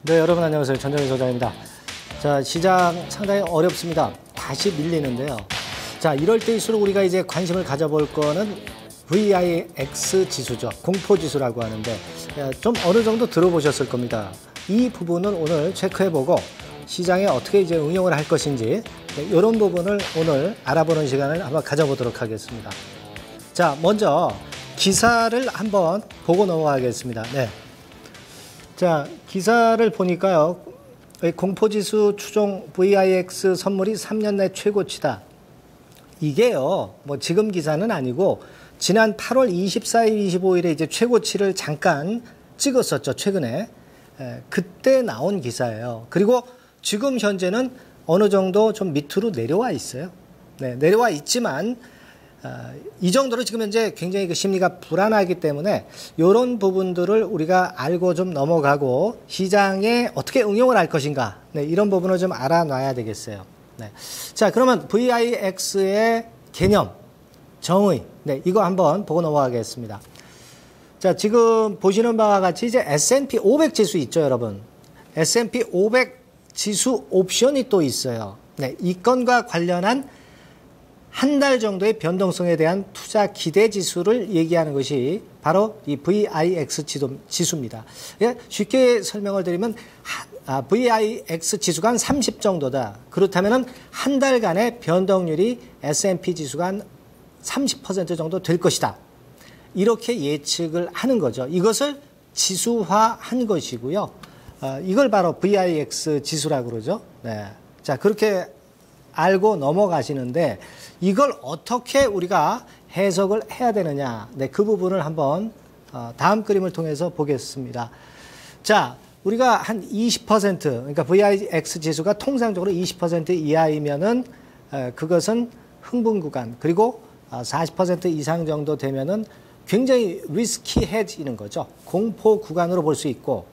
네, 여러분 안녕하세요. 전정희 소장입니다. 자, 시장 상당히 어렵습니다. 다시 밀리는데요. 자, 이럴 때일수록 우리가 이제 관심을 가져볼 거는 VIX 지수죠. 공포지수라고 하는데 좀 어느 정도 들어보셨을 겁니다. 이 부분을 오늘 체크해보고 시장에 어떻게 이제 응용을 할 것인지 이런 부분을 오늘 알아보는 시간을 한번 가져보도록 하겠습니다. 자, 먼저 기사를 한번 보고 넘어가겠습니다. 네. 자, 기사를 보니까요. 공포지수 추종 VIX 선물이 3년 내 최고치다. 이게요, 뭐 지금 기사는 아니고 지난 8월 24일, 25일에 이제 최고치를 잠깐 찍었었죠, 최근에. 그때 나온 기사예요. 그리고 지금 현재는 어느 정도 좀 밑으로 내려와 있어요. 네, 내려와 있지만 이 정도로 지금 현재 굉장히 그 심리가 불안하기 때문에 이런 부분들을 우리가 알고 좀 넘어가고 시장에 어떻게 응용을 할 것인가, 네, 이런 부분을 좀 알아놔야 되겠어요. 네. 자, 그러면 VIX의 개념, 정의, 네, 이거 한번 보고 넘어가겠습니다. 자, 지금 보시는 바와 같이 이제 S&P 500 지수 있죠, 여러분. S&P 500 지수 옵션이 또 있어요. 네, 이 건과 관련한 한 달 정도의 변동성에 대한 투자 기대 지수를 얘기하는 것이 바로 이 VIX 지수입니다. 예, 쉽게 설명을 드리면 VIX 지수가 한 30 정도다. 그렇다면 한 달간의 변동률이 S&P 지수가 한 30% 정도 될 것이다. 이렇게 예측을 하는 거죠. 이것을 지수화한 것이고요. 이걸 바로 VIX 지수라고 그러죠. 네. 자, 그렇게 알고 넘어가시는데 이걸 어떻게 우리가 해석을 해야 되느냐. 네, 그 부분을 한번 다음 그림을 통해서 보겠습니다. 자, 우리가 한 20%, 그러니까 VIX 지수가 통상적으로 20% 이하이면은 그것은 흥분 구간, 그리고 40% 이상 정도 되면은 굉장히 리스키해지는 거죠. 공포 구간으로 볼 수 있고,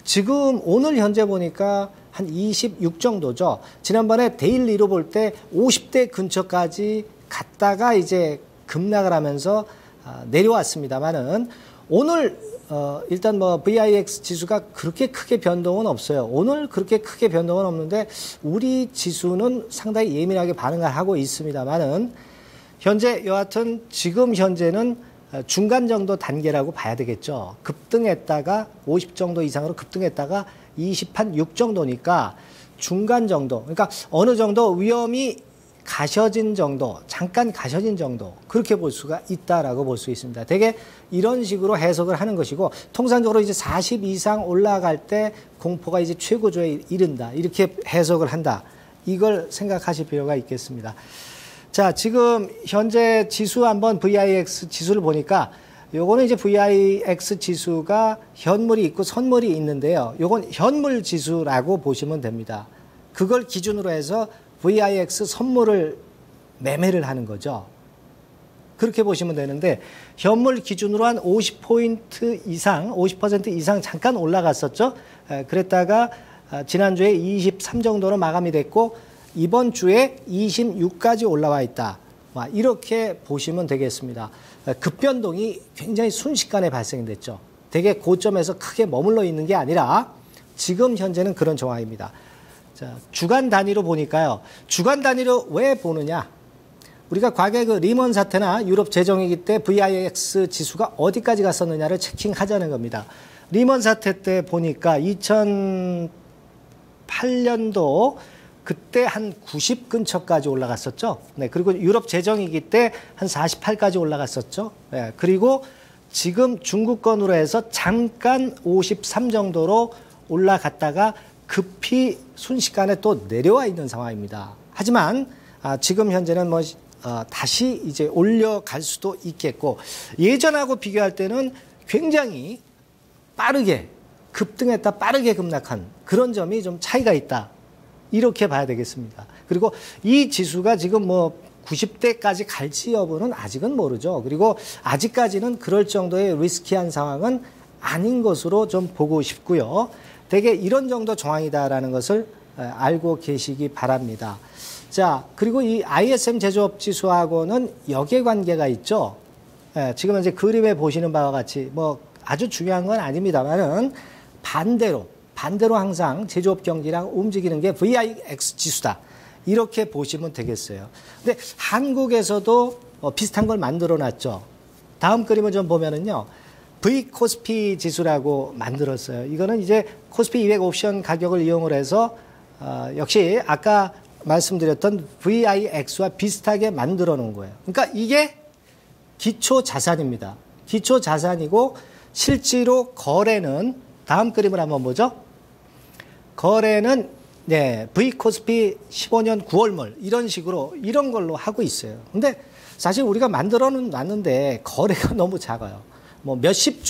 지금 오늘 현재 보니까 한 26 정도죠. 지난번에 데일리로 볼 때 50대 근처까지 갔다가 이제 급락을 하면서 내려왔습니다만은 오늘 일단 뭐 VIX 지수가 그렇게 크게 변동은 없어요. 오늘 그렇게 크게 변동은 없는데 우리 지수는 상당히 예민하게 반응을 하고 있습니다만은 현재 여하튼 지금 현재는 중간 정도 단계라고 봐야 되겠죠. 급등했다가 50 정도 이상으로 급등했다가 26 정도니까 중간 정도, 그러니까 어느 정도 위험이 가셔진 정도, 잠깐 가셔진 정도, 그렇게 볼 수가 있다라고 볼 수 있습니다. 되게 이런 식으로 해석을 하는 것이고, 통상적으로 이제 40 이상 올라갈 때 공포가 이제 최고조에 이른다, 이렇게 해석을 한다. 이걸 생각하실 필요가 있겠습니다. 자, 지금 현재 지수 한번 VIX 지수를 보니까 요거는 이제 VIX 지수가 현물이 있고 선물이 있는데요. 요건 현물 지수라고 보시면 됩니다. 그걸 기준으로 해서 VIX 선물을 매매를 하는 거죠. 그렇게 보시면 되는데 현물 기준으로 한 50포인트 이상, 50% 이상 잠깐 올라갔었죠. 그랬다가 지난주에 23 정도로 마감이 됐고 이번 주에 26까지 올라와 있다. 이렇게 보시면 되겠습니다. 급변동이 굉장히 순식간에 발생됐죠. 되게 고점에서 크게 머물러 있는 게 아니라 지금 현재는 그런 정황입니다. 자, 주간 단위로 보니까요. 주간 단위로 왜 보느냐? 우리가 과거에 그 리먼 사태나 유럽 재정위기 때 VIX 지수가 어디까지 갔었느냐를 체킹하자는 겁니다. 리먼 사태 때 보니까 2008년도 그때 한 90 근처까지 올라갔었죠. 네, 그리고 유럽 재정위기 때 한 48까지 올라갔었죠. 네, 그리고 지금 중국권으로 해서 잠깐 53 정도로 올라갔다가 급히 순식간에 또 내려와 있는 상황입니다. 하지만 지금 현재는 뭐 다시 이제 올려갈 수도 있겠고, 예전하고 비교할 때는 굉장히 빠르게 급등했다 빠르게 급락한 그런 점이 좀 차이가 있다. 이렇게 봐야 되겠습니다. 그리고 이 지수가 지금 뭐 90대까지 갈지 여부는 아직은 모르죠. 그리고 아직까지는 그럴 정도의 리스키한 상황은 아닌 것으로 좀 보고 싶고요. 되게 이런 정도 정황이다라는 것을 알고 계시기 바랍니다. 자, 그리고 이 ISM 제조업 지수하고는 역외관계가 있죠. 지금 현재 그림에 보시는 바와 같이 뭐 아주 중요한 건 아닙니다만은 반대로 반대로 항상 제조업 경기랑 움직이는 게 VIX 지수다. 이렇게 보시면 되겠어요. 근데 한국에서도 비슷한 걸 만들어 놨죠. 다음 그림을 좀 보면은요. V코스피 지수라고 만들었어요. 이거는 이제 코스피 200 옵션 가격을 이용을 해서 역시 아까 말씀드렸던 VIX와 비슷하게 만들어 놓은 거예요. 그러니까 이게 기초 자산입니다. 기초 자산이고 실제로 거래는 다음 그림을 한번 보죠. 거래는 V코스피 15년 9월물 이런 식으로 이런 걸로 하고 있어요. 근데 사실 우리가 만들어는 놨는데 거래가 너무 작아요. 뭐 몇십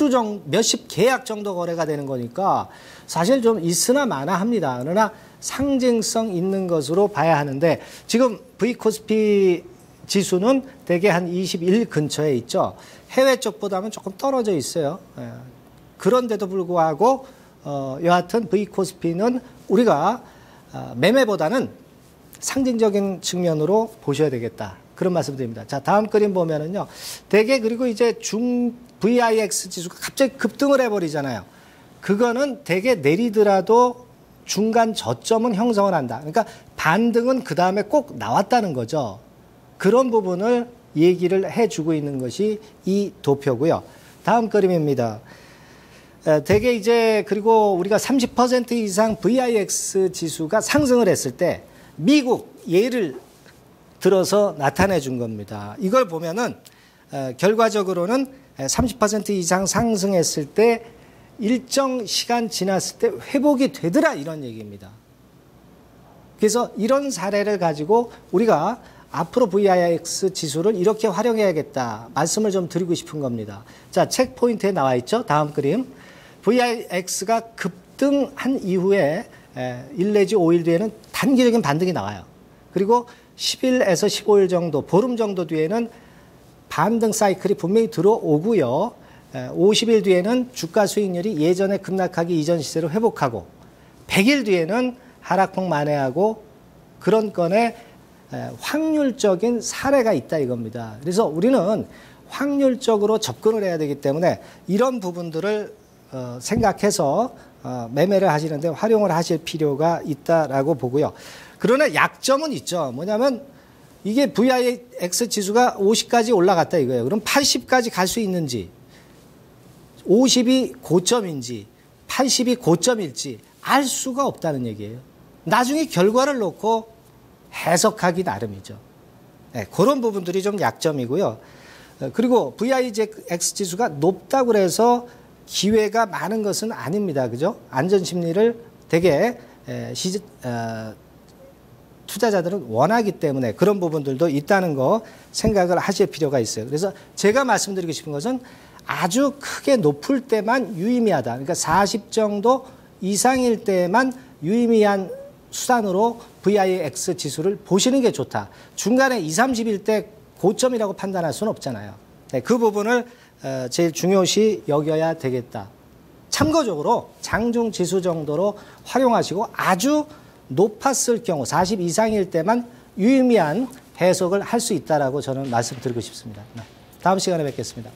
계약 정도 거래가 되는 거니까 사실 좀 있으나 마나 합니다. 그러나 상징성 있는 것으로 봐야 하는데 지금 V코스피 지수는 대개 한 21 근처에 있죠. 해외 쪽보다는 조금 떨어져 있어요. 그런데도 불구하고 여하튼 V코스피는 우리가 매매보다는 상징적인 측면으로 보셔야 되겠다. 그런 말씀드립니다. 자, 다음 그림 보면은요. 대개 그리고 이제 VIX 지수가 갑자기 급등을 해버리잖아요. 그거는 대개 내리더라도 중간 저점은 형성을 한다. 그러니까 반등은 그 다음에 꼭 나왔다는 거죠. 그런 부분을 얘기를 해주고 있는 것이 이 도표고요. 다음 그림입니다. 대개 이제 그리고 우리가 30% 이상 VIX 지수가 상승을 했을 때 미국 예를 들어서 나타내 준 겁니다. 이걸 보면은 결과적으로는 30% 이상 상승했을 때 일정 시간 지났을 때 회복이 되더라 이런 얘기입니다. 그래서 이런 사례를 가지고 우리가 앞으로 VIX 지수를 이렇게 활용해야겠다 말씀을 좀 드리고 싶은 겁니다. 자, 책 포인트에 나와 있죠. 다음 그림. VIX가 급등한 이후에 1 내지 5일 뒤에는 단기적인 반등이 나와요. 그리고 10일에서 15일 정도, 보름 정도 뒤에는 반등 사이클이 분명히 들어오고요. 50일 뒤에는 주가 수익률이 예전에 급락하기 이전 시세로 회복하고 100일 뒤에는 하락폭 만회하고 그런 건에 확률적인 사례가 있다 이겁니다. 그래서 우리는 확률적으로 접근을 해야 되기 때문에 이런 부분들을 생각해서 매매를 하시는데 활용을 하실 필요가 있다라고 보고요. 그러나 약점은 있죠. 뭐냐면 이게 VIX 지수가 50까지 올라갔다 이거예요. 그럼 80까지 갈 수 있는지 50이 고점인지 80이 고점일지 알 수가 없다는 얘기예요. 나중에 결과를 놓고 해석하기 나름이죠. 그런 부분들이 좀 약점이고요. 그리고 VIX 지수가 높다고 해서 기회가 많은 것은 아닙니다. 그죠? 안전심리를 되게 투자자들은 원하기 때문에 그런 부분들도 있다는 거 생각을 하실 필요가 있어요. 그래서 제가 말씀드리고 싶은 것은 아주 크게 높을 때만 유의미하다. 그러니까 40 정도 이상일 때만 유의미한 수단으로 VIX 지수를 보시는 게 좋다. 중간에 20, 30일 때 고점이라고 판단할 수는 없잖아요. 그 부분을 제일 중요시 여겨야 되겠다. 참고적으로 장중 지수 정도로 활용하시고 아주 높았을 경우 40 이상일 때만 유의미한 해석을 할 수 있다라고 저는 말씀드리고 싶습니다. 다음 시간에 뵙겠습니다.